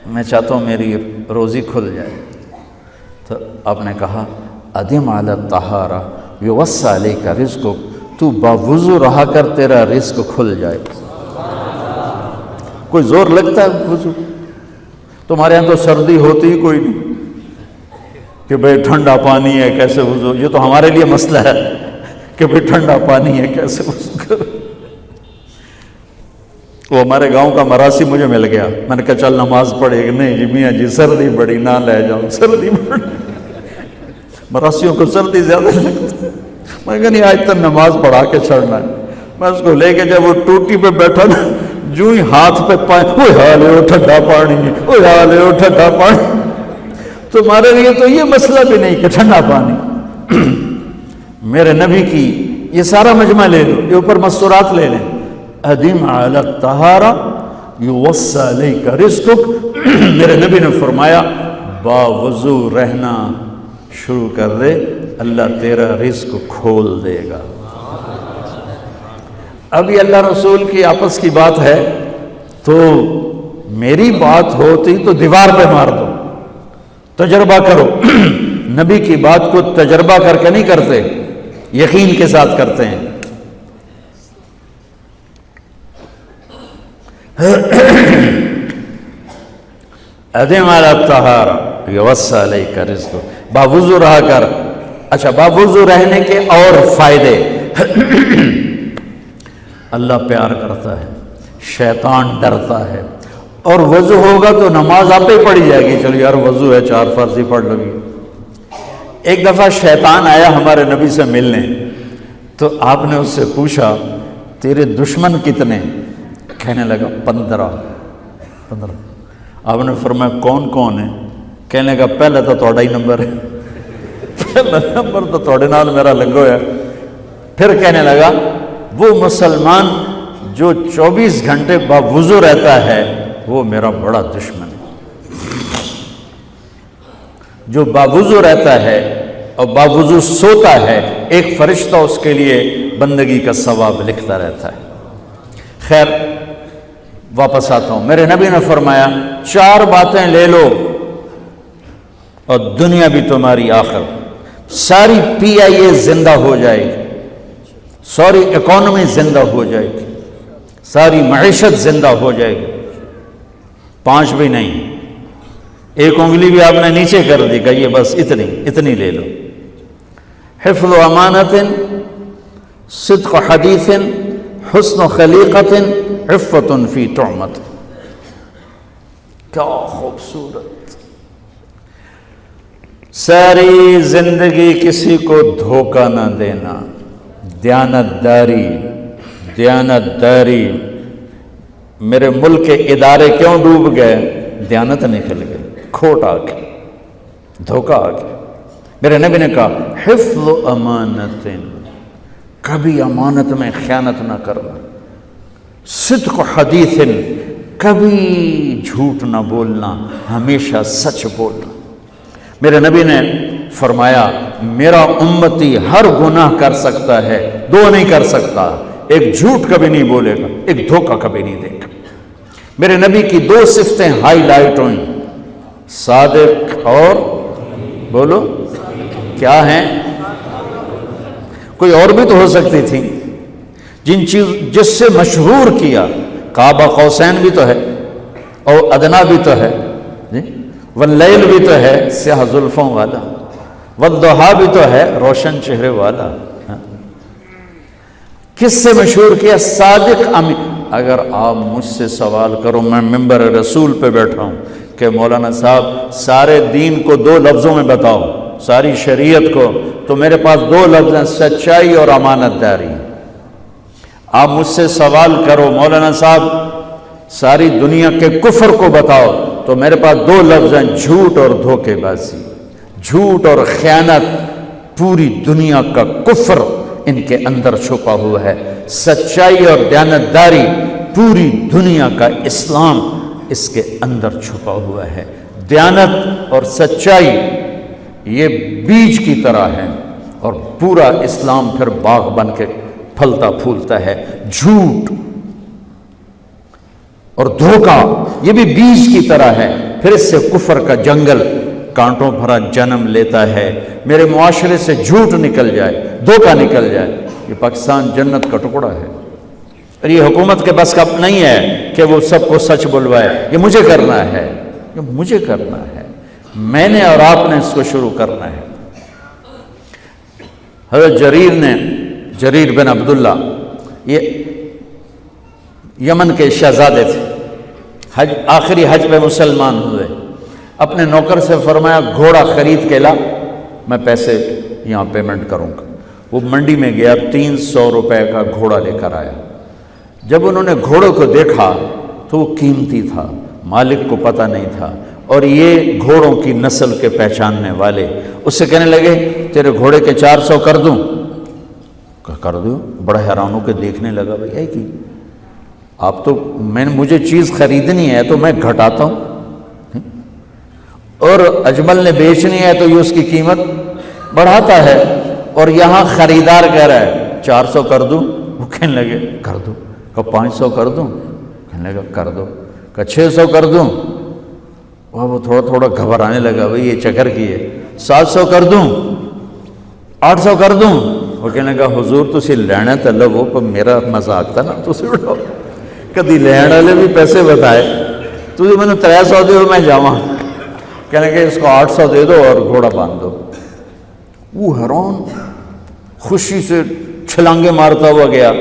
میں چاہتا ہوں میری روزی کھل جائے. تو آپ نے کہا ادم علی الطہارہ یوسع علیک رزقک، تو باوضو رہا کر تیرا رزق کھل جائے. کوئی زور لگتا ہے وضو؟ تمہارے یہاں تو سردی ہوتی ہی کوئی نہیں کہ بھئی ٹھنڈا پانی ہے کیسے وضو. یہ تو ہمارے لیے مسئلہ ہے کہ بھئی ٹھنڈا پانی ہے کیسے وضو کرو. وہ ہمارے گاؤں کا مراسی مجھے مل گیا. میں نے کہا چل نماز پڑھے. نہیں جی میاں جی سردی بڑی نہ لے جاؤ، سردی بڑی. مراسیوں کو سردی زیادہ لگتی ہے. میں کہا نہیں آج تک نماز پڑھا کے چھڑنا ہے. میں اس کو لے کے جب وہ ٹوٹی پہ بیٹھا نا، جو ہی ہاتھ پہ پائے وہ حال ہے وہ ٹھنڈا پانی ہے، وہ حال ہے وہ ٹھنڈا پانی. تمہارے لیے تو یہ مسئلہ بھی نہیں کہ ٹھنڈا پانی. میرے نبی کی یہ سارا مجمع لے لو، یہ اوپر مستورات لے لیں. ادم علی الطہارہ یوسع علیک رزقک. میرے نبی نے فرمایا باوضو رہنا شروع کر دے، اللہ تیرا رزق کھول دے گا. اب یہ اللہ رسول کی آپس کی بات ہے تو میری بات ہوتی تو دیوار پہ مار دو. تجربہ کرو. نبی کی بات کو تجربہ کر کے نہیں کرتے، یقین کے ساتھ کرتے ہیں. ادم علی الطہارہ یوسع علیک رزقک، باوضو رہا کر. اچھا باوضو رہنے کے اور فائدے. اللہ پیار کرتا ہے، شیطان ڈرتا ہے. اور وضو ہوگا تو نماز آپ ہی پڑھی جائے گی. چلو یار وضو ہے 4 فرض ہی پڑھ لو گی. ایک دفعہ شیطان آیا ہمارے نبی سے ملنے، تو آپ نے اس سے پوچھا تیرے دشمن کتنے؟ کہنے لگا 15. آپ نے فرمایا کون کون ہے؟ کہنے لگا پہلے تو تھوڑا ہی نمبر ہے، پہلا نمبر تو تھوڑے نال میرا لگو ہے. پھر کہنے لگا وہ مسلمان جو 24 گھنٹے باوضو رہتا ہے وہ میرا بڑا دشمن ہے. جو باوضو رہتا ہے اور باوضو سوتا ہے، ایک فرشتہ اس کے لیے بندگی کا ثواب لکھتا رہتا ہے. خیر واپس آتا ہوں. میرے نبی نے فرمایا 4 باتیں لے لو اور دنیا بھی تمہاری آخر. ساری PIA زندہ ہو جائے گی، ساری اکانومی زندہ ہو جائے گی، ساری معیشت زندہ ہو جائے گی. 5 بھی نہیں، ایک انگلی بھی آپ نے نیچے کر دی. کہیے بس اتنی لے لو. حفظ و امانت، صدق حدیث، حسن خلیقت، عفت فی طعمت. کیا خوبصورت. ساری زندگی کسی کو دھوکہ نہ دینا. دیانت داری. میرے ملک کے ادارے کیوں ڈوب گئے؟ دیانت نکل گئی، کھوٹ آ گئی، دھوکہ آ گیا. میرے نبی نے کہا حفظ امانت، کبھی امانت میں خیانت نہ کرنا. صدق حدیث، کبھی جھوٹ نہ بولنا، ہمیشہ سچ بولنا. میرے نبی نے فرمایا میرا امتی ہر گناہ کر سکتا ہے، 2 نہیں کر سکتا. ایک جھوٹ کبھی نہیں بولے گا، ایک دھوکہ کبھی نہیں دے گا. میرے نبی کی 2 صفتیں ہائی لائٹ ہوئیں، صادق اور بولو کیا ہیں؟ کوئی اور بھی تو ہو سکتی تھی جس سے مشہور کیا. کعبہ قوسین بھی تو ہے، اور ادنا بھی تو ہے، واللیل بھی تو ہے سیاہ زلفوں والا، والضحیٰ بھی تو ہے روشن چہرے والا. کس سے مشہور کیا؟ صادق امین. اگر آپ مجھ سے سوال کرو، میں ممبر رسول پہ بیٹھا ہوں کہ مولانا صاحب سارے دین کو 2 لفظوں میں بتاؤ، ساری شریعت کو، تو میرے پاس 2 لفظ ہیں، سچائی اور امانت داری. آپ مجھ سے سوال کرو مولانا صاحب ساری دنیا کے کفر کو بتاؤ، تو میرے پاس 2 لفظ ہیں، جھوٹ اور دھوکے بازی. جھوٹ اور خیانت، پوری دنیا کا کفر ان کے اندر چھپا ہوا ہے. سچائی اور دیانتداری، پوری دنیا کا اسلام اس کے اندر چھپا ہوا ہے. دیانت اور سچائی یہ بیج کی طرح ہے، اور پورا اسلام پھر باغ بن کے پھلتا پھولتا ہے. جھوٹ اور دھوکہ یہ بھی بیج کی طرح ہے، پھر اس سے کفر کا جنگل کانٹوں بھرا جنم لیتا ہے، میرے معاشرے سے جھوٹ نکل جائے، دھوکہ نکل جائے۔ یہ پاکستان جنت کا ٹکڑا ہے، اور یہ حکومت کے بس کا نہیں ہے کہ وہ سب کو سچ بلوائے۔ یہ مجھے کرنا ہے، یہ مجھے کرنا ہے، میں نے اور آپ نے اس کو شروع کرنا ہے۔ حضرت جریر بن عبداللہ یہ یمن کے شہزادے تھے، آخری حج پہ مسلمان ہوئے، اپنے نوکر سے فرمایا گھوڑا خرید کے لا، میں پیسے یہاں پیمنٹ کروں گا۔ وہ منڈی میں گیا، 300 روپے کا گھوڑا لے کر آیا۔ جب انہوں نے گھوڑے کو دیکھا تو وہ قیمتی تھا، مالک کو پتہ نہیں تھا، اور یہ گھوڑوں کی نسل کے پہچاننے والے اس سے کہنے لگے تیرے گھوڑے کے 400 کر دوں؟ کر دوں۔ بڑا حیران ہو کے دیکھنے لگا، بھائی ہے کہ آپ تو مجھے چیز خریدنی ہے تو میں گھٹاتا ہوں، اور اجمل نے بیچنی ہے تو یہ اس کی قیمت بڑھاتا ہے، اور یہاں خریدار کہہ رہا ہے 400 کر دوں؟ وہ کہنے لگے کر دو۔ کہ 500 کر دوں؟ کہنے لگا کر دو۔ کہ 600 کر دوں؟ وہ تھوڑا تھوڑا گھبرانے لگا، بھائی یہ چکر کی ہے۔ 700 کر دوں؟ 800 کر دوں؟ وہ کہنے لگا حضور تسی لینا تو لو، پر میرا مذاق تھا نا، تسی اٹھو، کدی لین والے بھی پیسے بتائے، تسی میں نے 300 دے میں جاواں۔ کہنے لگا اس کو 800 دے دو اور گھوڑا باندھ دو۔ وہ حیران، خوشی سے چھلانگے مارتا ہوا گیا۔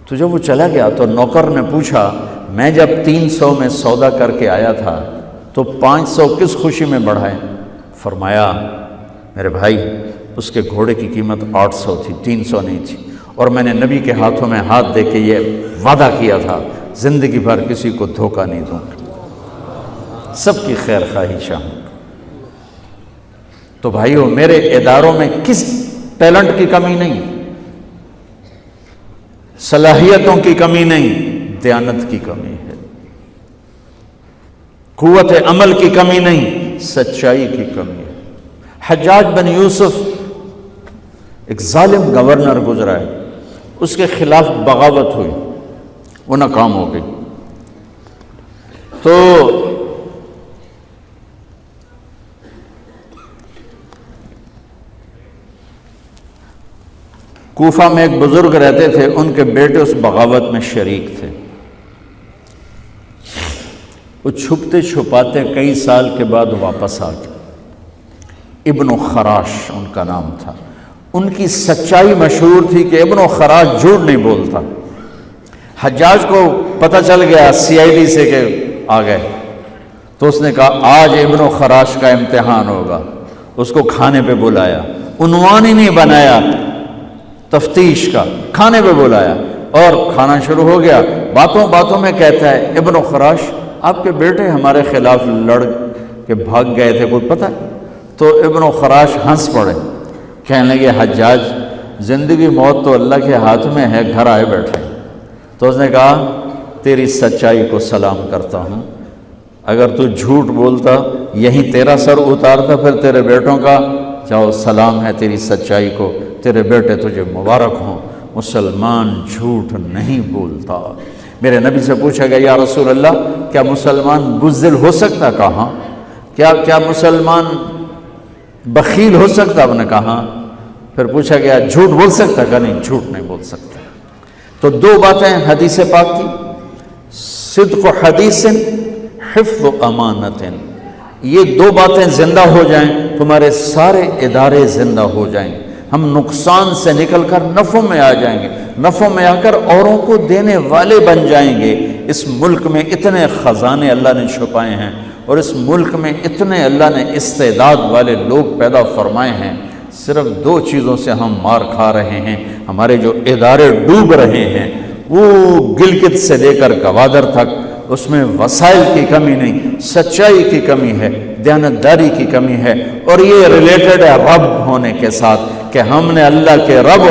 تو جب وہ چلا گیا تو نوکر نے پوچھا میں جب 300 میں سودا کر کے آیا تھا تو 500 کس خوشی میں بڑھائے؟ فرمایا میرے بھائی اس کے گھوڑے کی قیمت 800 تھی، 300 نہیں تھی، اور میں نے نبی کے ہاتھوں میں ہاتھ دے کے یہ وعدہ کیا تھا زندگی بھر کسی کو دھوکہ نہیں دوں گا، سب کی خیر خواہی چاہوں۔ تو بھائیو میرے اداروں میں کس ٹیلنٹ کی کمی نہیں، صلاحیتوں کی کمی نہیں، دیانت کی کمی ہے، قوت عمل کی کمی نہیں، سچائی کی کمی ہے۔ حجاج بن یوسف ایک ظالم گورنر گزرا ہے، اس کے خلاف بغاوت ہوئی، وہ ناکام ہو گئی۔ تو کوفہ میں ایک بزرگ رہتے تھے، ان کے بیٹے اس بغاوت میں شریک تھے۔ وہ چھپتے چھپاتے کئی سال کے بعد واپس آ گئے۔ ابن خراش ان کا نام تھا۔ ان کی سچائی مشہور تھی کہ ابن خراش جھوٹ نہیں بولتا۔ حجاج کو پتہ چل گیا CID سے کہ آ گئے، تو اس نے کہا آج ابن خراش کا امتحان ہوگا۔ اس کو کھانے پہ بلایا، عنوان ہی نہیں بنایا تفتیش کا، کھانے پہ بلایا اور کھانا شروع ہو گیا۔ باتوں باتوں میں کہتا ہے ابن خراش آپ کے بیٹے ہمارے خلاف لڑ کے بھاگ گئے تھے، کوئی پتہ؟ تو ابن خراش ہنس پڑے، کہنے لگے حجاج زندگی موت تو اللہ کے ہاتھ میں ہے، گھر آئے بیٹھے۔ تو اس نے کہا تیری سچائی کو سلام کرتا ہوں، اگر تو جھوٹ بولتا یہیں تیرا سر اتارتا، پھر تیرے بیٹوں کا جاؤ سلام ہے تیری سچائی کو، تیرے بیٹے تجھے مبارک ہوں، مسلمان جھوٹ نہیں بولتا۔ میرے نبی سے پوچھا گیا یا رسول اللہ کیا مسلمان بزدل ہو سکتا؟ کہا کیا مسلمان بخیل ہو سکتا؟ آپ نے کہا۔ پھر پوچھا گیا جھوٹ بول سکتا؟ کہا نہیں، جھوٹ نہیں بول سکتا۔ تو دو باتیں حدیث پاک کی، صدق حدیث، حفظ امانت، یہ دو باتیں زندہ ہو جائیں تمہارے سارے ادارے زندہ ہو جائیں، ہم نقصان سے نکل کر نفع میں آ جائیں گے، نفع میں آ کر اوروں کو دینے والے بن جائیں گے۔ اس ملک میں اتنے خزانے اللہ نے چھپائے ہیں، اور اس ملک میں اتنے اللہ نے استعداد والے لوگ پیدا فرمائے ہیں، صرف دو چیزوں سے ہم مار کھا رہے ہیں، ہمارے جو ادارے ڈوب رہے ہیں، وہ گلگت سے لے کر گوادر تک، اس میں وسائل کی کمی نہیں، سچائی کی کمی ہے، دیانتداری کی کمی ہے، اور یہ ریلیٹڈ ہے رب ہونے کے ساتھ کہ ہم نے اللہ کے رب